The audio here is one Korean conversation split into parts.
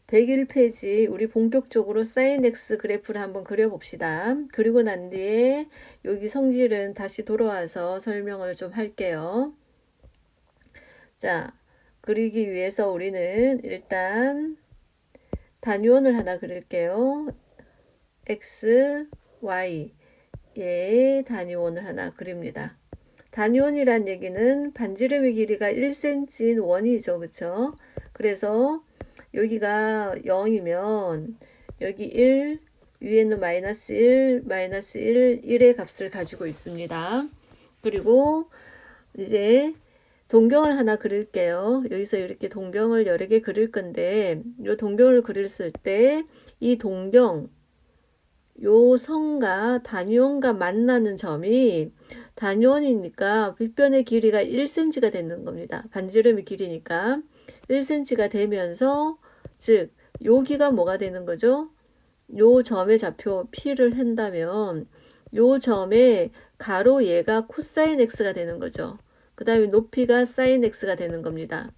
101페이지 우리 본격적으로 사인 X 그래프를 한번 그려봅시다. 그리고 난 뒤에 여기 성질은 다시 돌아와서 설명을 좀 할게요. 자, 그리기 위해서 우리는 일단 단위원을 하나 그릴게요. X, Y 의 단위원을 하나 그립니다. 단위원이란 얘기는 반지름의 길이가 1cm인 원이죠. 그쵸? 그래서 여기가 0이면 여기 1, 위에는 마이너스 1, 마이너스 1, 1의 값을 가지고 있습니다. 그리고 이제 동경을 하나 그릴게요. 여기서 이렇게 동경을 여러 개 그릴 건데 이 동경을 그렸을 때 이 동경 요 선과 단위원과 만나는 점이 단위원이니까 빗변의 길이가 1cm가 되는 겁니다. 반지름의 길이니까 1cm가 되면서 즉 여기가 뭐가 되는 거죠? 요 점의 좌표 P를 한다면 요 점의 가로 얘가 코사인 X가 되는 거죠. 그 다음에 높이가 사인 X가 되는 겁니다.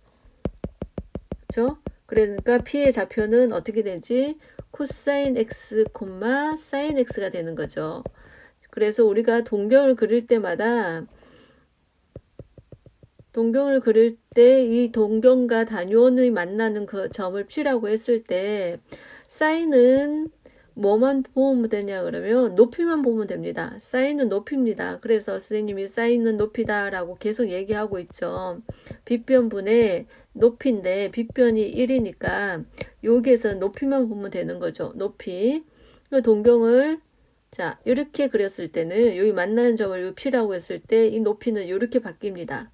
그렇죠? 그러니까 P의 좌표는 어떻게 되지? 코사인 X, 사인 X가 되는 거죠. 그래서 우리가 동경을 그릴 때마다 동경을 그릴 때 이 동경과 단위원이 만나는 그 점을 P라고 했을 때 사인은 뭐만 보면 되냐 그러면 높이만 보면 됩니다. 사인은 높이입니다. 그래서 선생님이 사인은 높이다 라고 계속 얘기하고 있죠. 빗변분의 높이인데 빗변이 1이니까 여기에서 높이만 보면 되는 거죠. 높이. 동경을 자 이렇게 그렸을 때는 여기 만나는 점을 여기 P라고 했을 때 이 높이는 이렇게 바뀝니다.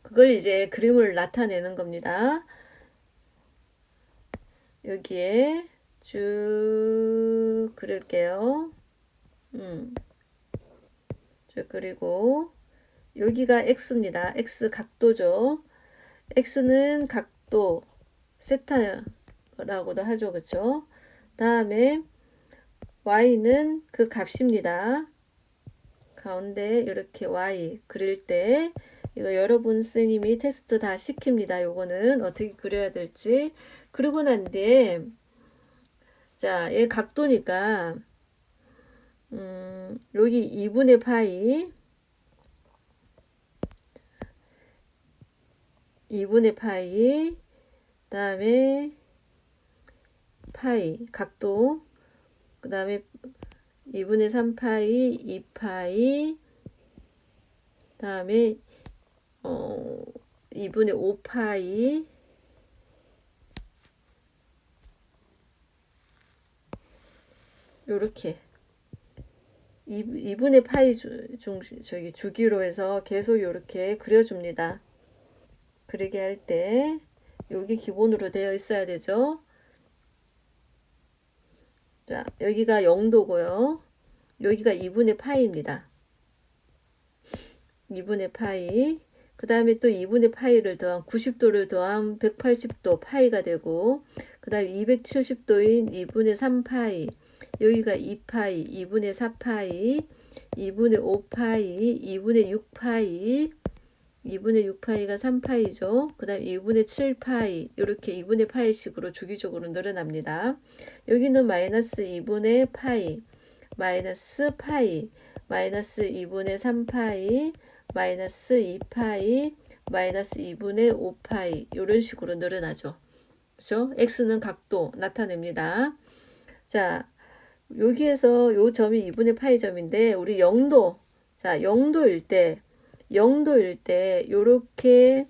그걸 이제 그림을 나타내는 겁니다. 여기에 쭉 그릴게요. 쭉 그리고 여기가 X입니다. X 각도죠. X는 각도 세타라고도 하죠. 그쵸? 다음에 Y는 그 값입니다. 가운데 이렇게 Y 그릴 때 이거 여러분 선생님이 테스트 다 시킵니다. 요거는 어떻게 그려야 될지. 그리고 난 뒤에 자, 얘 각도니까 여기 2분의 파이 2분의 파이 다음에 파이 각도 그 다음에 2분의 3파이 2파이 다음에 2분의 5파이 요렇게 2분의 파이 저기 주기로 해서 계속 요렇게 그려줍니다. 그리게 할 때 여기 기본으로 되어 있어야 되죠. 자, 여기가 0도고요. 여기가 2분의 파이입니다. 2분의 파이. 그 다음에 또 2분의 파이를 더한 90도를 더한 180도 파이가 되고 그 다음에 270도인 2분의 3파이 여기가 2파이 2분의 4파이 2분의 5파이 2분의 6파이 2분의 6파이가 3파이죠. 그 다음 2분의 7파이 이렇게 2분의 파이식으로 주기적으로 늘어납니다. 여기는 마이너스 2분의 파이 마이너스 파이 마이너스 2분의 3파이 마이너스 2파이 마이너스 2분의 5파이 이런 식으로 늘어나죠. 그렇죠? X는 각도 나타냅니다. 자, 여기에서 요 점이 2분의 파이 점인데 우리 0도 자 0도일 때 요렇게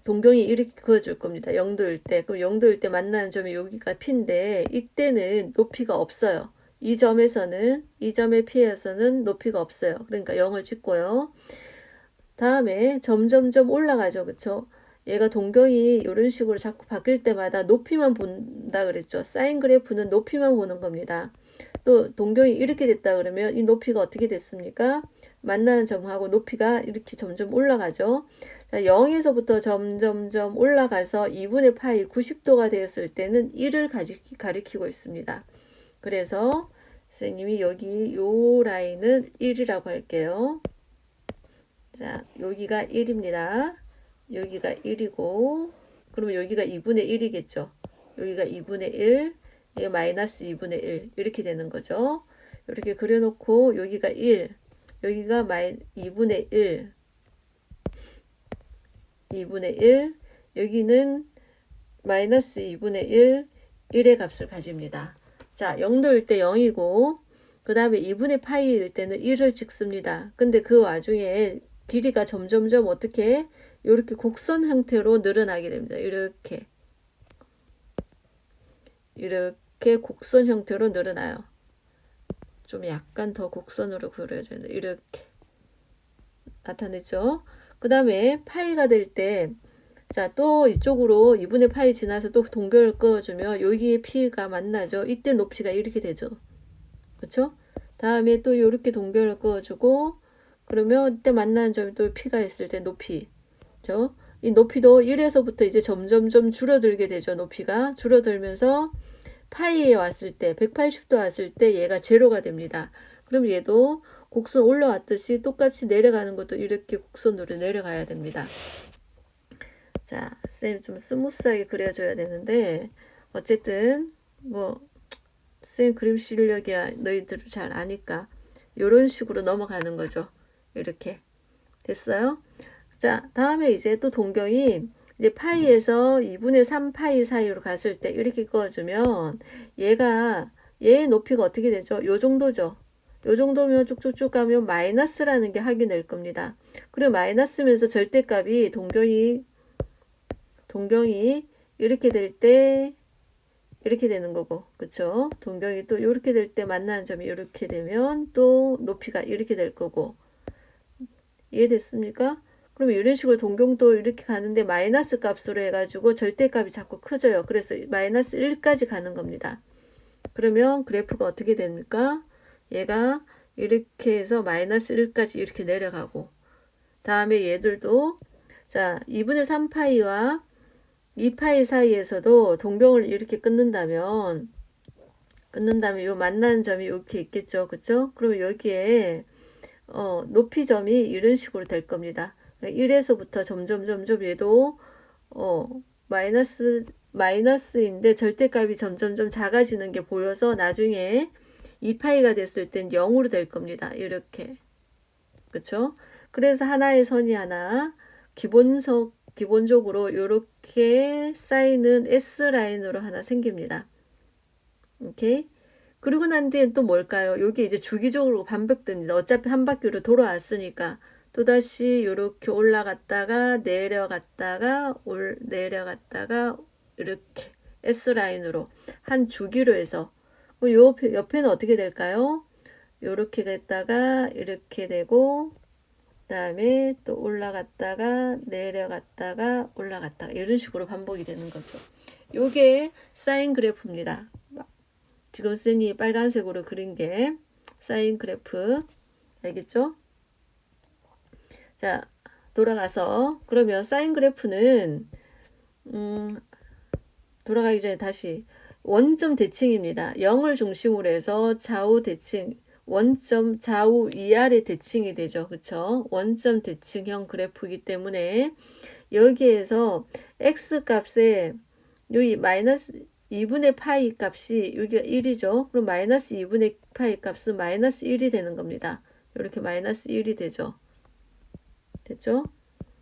동경이 이렇게 그어질 겁니다. 0도일 때. 그럼 0도일 때 만나는 점이 여기가 P인데 이때는 높이가 없어요. 이 점에서는 이 점의 P에서는 높이가 없어요. 그러니까 0을 찍고요. 다음에 점점점 올라가죠. 그쵸? 얘가 동경이 이런 식으로 자꾸 바뀔 때마다 높이만 본다 그랬죠. 사인 그래프는 높이만 보는 겁니다. 또 동경이 이렇게 됐다 그러면 이 높이가 어떻게 됐습니까? 만나는 점하고 높이가 이렇게 점점 올라가죠. 0에서부터 점점점 올라가서 2분의 파이 90도가 되었을 때는 1을 가리키고 있습니다. 그래서 선생님이 여기 요 라인은 1이라고 할게요. 자, 여기가 1입니다. 여기가 1이고 그러면 여기가 2분의 1이겠죠. 여기가 2분의 1, 여기가 마이너스 2분의 1 이렇게 되는 거죠. 이렇게 그려놓고 여기가 1, 여기가 2분의 1, 2분의 1, 여기는 마이너스 2분의 1, 1의 값을 가집니다. 자, 0도일 때 0이고 그 다음에 2분의 파이일 때는 1을 찍습니다. 근데 그 와중에 길이가 점점점 어떻게 이렇게 곡선 형태로 늘어나게 됩니다. 이렇게 곡선 형태로 늘어나요. 좀 약간 더 곡선으로 그려줘야 돼요. 이렇게 나타내죠. 그 다음에 파이가 될 때 자, 또 이쪽으로 2분의 파이 지나서 또 동결을 그어주면 여기에 P가 만나죠. 이때 높이가 이렇게 되죠. 그렇죠? 다음에 또 이렇게 동결을 그어주고 그러면 이때 만나는 점이 또 P가 있을 때 높이. 그렇죠? 이 높이도 1에서부터 이제 점점점 줄어들게 되죠. 높이가 줄어들면서 파이에 왔을 때 180도 왔을 때 얘가 제로가 됩니다. 그럼 얘도 곡선 올라왔듯이 똑같이 내려가는 것도 이렇게 곡선으로 내려가야 됩니다. 자, 쌤 좀 스무스하게 그려줘야 되는데 어쨌든 뭐 쌤 그림 실력이 너희들 잘 아니까 이런 식으로 넘어가는 거죠. 이렇게 됐어요? 자, 다음에 이제 또 동경이 이제 파이에서 2분의 3 파이 사이로 갔을 때 이렇게 그어주면 얘의 높이가 어떻게 되죠? 요 정도죠. 요 정도면 쭉쭉쭉 가면 마이너스라는 게 확인될 겁니다. 그리고 마이너스면서 절대값이 동경이 이렇게 될 때 이렇게 되는 거고, 그쵸? 동경이 또 이렇게 될 때 만나는 점이 이렇게 되면 또 높이가 이렇게 될 거고, 이해됐습니까? 그럼 이런 식으로 동경도 이렇게 가는데 마이너스 값으로 해가지고 절대값이 자꾸 커져요. 그래서 마이너스 1까지 가는 겁니다. 그러면 그래프가 어떻게 됩니까? 얘가 이렇게 해서 마이너스 1까지 이렇게 내려가고, 다음에 얘들도 자 2분의 3파이와 2파이 사이에서도 동경을 이렇게 끊는다면 요 만나는 점이 이렇게 있겠죠. 그쵸? 그럼 여기에 높이점이 이런 식으로 될 겁니다. 1에서부터 점점 얘도 마이너스인데 절대값이 점점 작아지는 게 보여서 나중에 2파이가 됐을 땐 0으로 될 겁니다. 이렇게. 그쵸? 그래서 하나의 선이 하나 기본적으로 이렇게 쌓이는 S라인으로 하나 생깁니다. 오케이? 그리고 난 뒤엔 또 뭘까요? 여기 이제 주기적으로 반복됩니다. 어차피 한 바퀴로 돌아왔으니까 또다시 이렇게 올라갔다가 내려갔다가 이렇게 S라인으로 한 주기로 해서 요 옆에는 어떻게 될까요? 이렇게 됐다가 이렇게 되고 다음에 또 올라갔다가 내려갔다가 올라갔다가 이런 식으로 반복이 되는 거죠. 요게 사인 그래프입니다. 지금 쌤이 빨간색으로 그린 게 사인 그래프 알겠죠? 자, 돌아가서 그러면 사인 그래프는 돌아가기 전에 다시 원점 대칭입니다. 0을 중심으로 해서 좌우 대칭 원점 좌우 위아래 대칭이 되죠. 그쵸? 원점 대칭형 그래프이기 때문에 여기에서 x 값에 여기 마이너스 2분의 파이 값이 여기가 1이죠. 그럼 마이너스 2분의 파이 값은 마이너스 1이 되는 겁니다. 이렇게 마이너스 1이 되죠. 됐죠?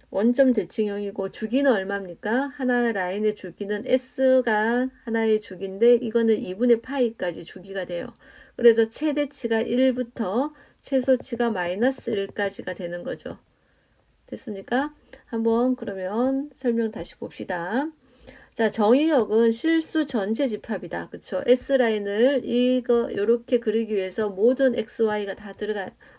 원점 대칭형이고 주기는 얼마입니까? 하나 라인의 주기는 S가 하나의 주기인데 이거는 2분의 파이까지 주기가 돼요. 그래서 최대치가 1부터 최소치가 마이너스 1까지가 되는 거죠. 됐습니까? 한번 그러면 설명 다시 봅시다. 자, 정의역은 실수 전체 집합이다. 그쵸? S라인을 요렇게 그리기 위해서 모든 XY가 다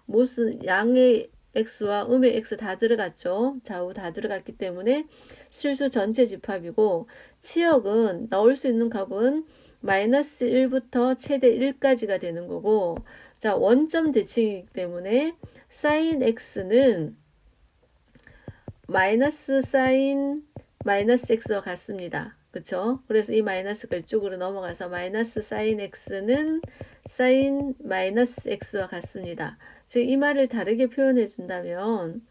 무슨 양의 X와 음의 X 다 들어갔죠. 좌우 다 들어갔기 때문에 실수 전체 집합이고 치역은 넣을 수 있는 값은 마이너스 1부터 최대 1까지가 되는 거고 자 원점 대칭이기 때문에 사인 X는 마이너스 사인 마이너스 X와 같습니다. 그쵸? 그래서 이 마이너스가 이쪽으로 넘어가서 마이너스 사인 X는 사인 마이너스 X와 같습니다. 즉 이 말을 다르게 표현해 준다면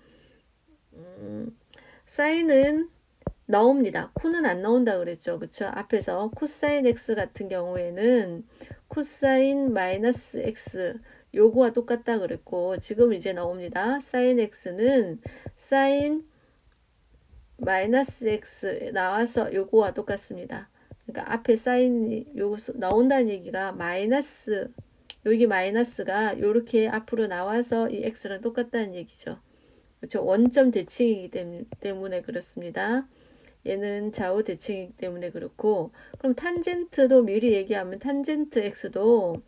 사인은 나옵니다. 코는 안 나온다 그랬죠. 그쵸? 앞에서 코사인 x 같은 경우에는 코사인 마이너스 x 요거와 똑같다 그랬고, 지금 이제 나옵니다. 사인 x는 사인 마이너스 x 나와서 요거와 똑같습니다. 그러니까 앞에 사인이 요거 나온다는 얘기가 마이너스, 여기 마이너스가 요렇게 앞으로 나와서 이 x랑 똑같다는 얘기죠. 그렇죠? 원점 대칭이기 때문에 그렇습니다. 얘는 좌우 대칭이기 때문에 그렇고, 그럼 탄젠트도 미리 얘기하면 탄젠트 x도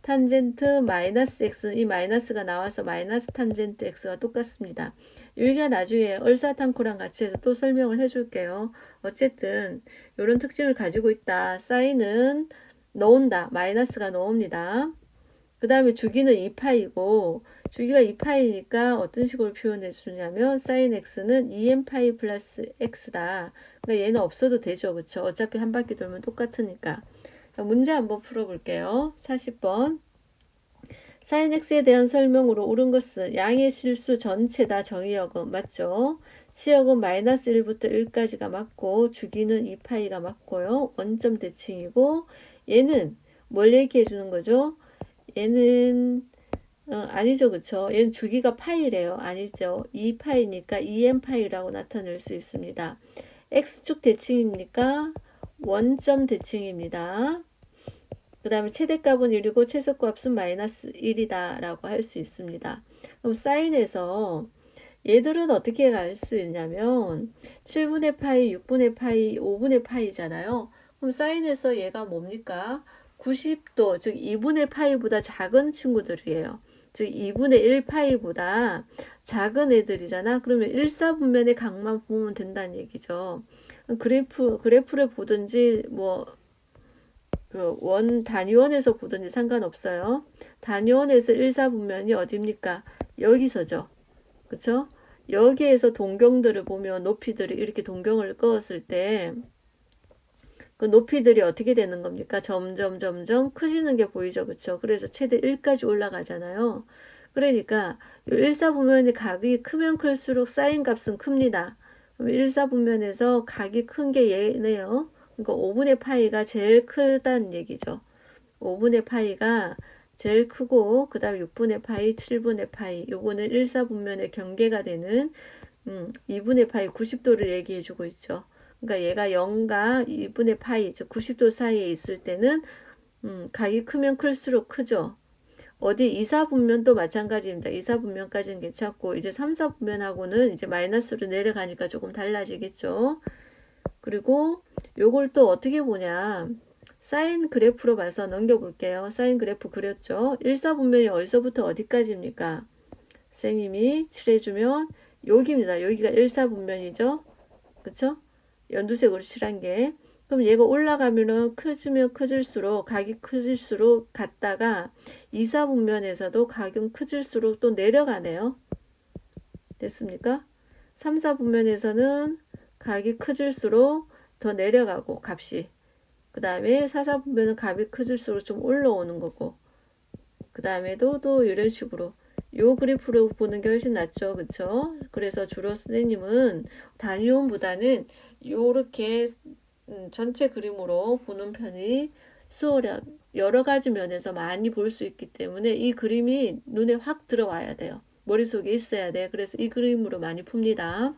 탄젠트 마이너스 x, 이 마이너스가 나와서 마이너스 탄젠트 x가 똑같습니다. 여기가 나중에 얼사탄코랑 같이 해서 또 설명을 해줄게요. 어쨌든 이런 특징을 가지고 있다. 사인은 넣은다. 마이너스가 넣습니다. 그 다음에 주기는 2파이고, 주기가 2파이니까 어떤 식으로 표현해 주냐면 sin x는 2n파이 플러스 x다. 그러니까 얘는 없어도 되죠. 그쵸? 어차피 한 바퀴 돌면 똑같으니까. 자, 문제 한번 풀어볼게요. 40번. sin x에 대한 설명으로 옳은 것은 양의 실수 전체다 정의역은 맞죠? 치역은 마이너스 1부터 1까지가 맞고 주기는 2파이가 맞고요. 원점 대칭이고 얘는 뭘 얘기해 주는 거죠? 얘는 아니죠. 그쵸? 얘는 주기가 파이래요. 아니죠. 2파이니까 2n파이라고 나타낼 수 있습니다. x축 대칭이니까 원점 대칭입니다. 그 다음에 최대값은 1이고 최소값은 마이너스 1이다 라고 할 수 있습니다. 그럼 사인에서 얘들은 어떻게 갈 수 있냐면 7분의 파이, 6분의 파이, 5분의 파이잖아요. 그럼 사인에서 얘가 뭡니까? 90도, 즉 2분의 파이보다 작은 친구들이에요. 즉 2분의 1 파이보다 작은 애들이잖아. 그러면 1사분면의 각만 보면 된다는 얘기죠. 그래프를 보든지 뭐 단위원에서 보든지 상관없어요. 단위원에서 1사분면이 어딥니까? 여기서죠. 그쵸? 여기에서 동경들을 보면 높이들이 이렇게 동경을 그었을 때 그 높이들이 어떻게 되는 겁니까? 점점 커지는 게 보이죠. 그쵸? 그래서 최대 1까지 올라가잖아요. 그러니까 1사분면의 각이 크면 클수록 사인 값은 큽니다. 그럼 1사분면에서 각이 큰 게 얘네요. 그러니까 5분의 파이가 제일 크다는 얘기죠. 5분의 파이가 제일 크고 그 다음 6분의 파이, 7분의 파이 요거는 1사분면의 경계가 되는 2분의 파이 90도를 얘기해 주고 있죠. 그러니까 얘가 0과 2분의 파이, 즉 90도 사이에 있을 때는 각이 크면 클수록 크죠. 어디 2사분면도 마찬가지입니다. 2사분면까지는 괜찮고 이제 3사분면하고는 이제 마이너스로 내려가니까 조금 달라지겠죠. 그리고 요걸 또 어떻게 보냐. 사인 그래프로 봐서 넘겨볼게요. 사인 그래프 그렸죠. 1사분면이 어디서부터 어디까지입니까? 선생님이 칠해주면 여기입니다. 여기가 1사분면이죠. 그쵸? 연두색으로 칠한 게. 그럼 얘가 올라가면은 커지면 커질수록 각이 커질수록 갔다가 2사분면에서도 각은 커질수록 또 내려가네요. 됐습니까? 3사분면에서는 각이 커질수록 더 내려가고 값이. 그 다음에 4사분면은 값이 커질수록 좀 올라오는 거고. 그 다음에도 또 이런 식으로 요 그래프로 보는 게 훨씬 낫죠. 그쵸? 그래서 주로 선생님은 단위원보다는 요렇게 전체 그림으로 보는 편이 수월한 여러 가지 면에서 많이 볼 수 있기 때문에 이 그림이 눈에 확 들어와야 돼요. 머릿속에 있어야 돼. 그래서 이 그림으로 많이 풉니다.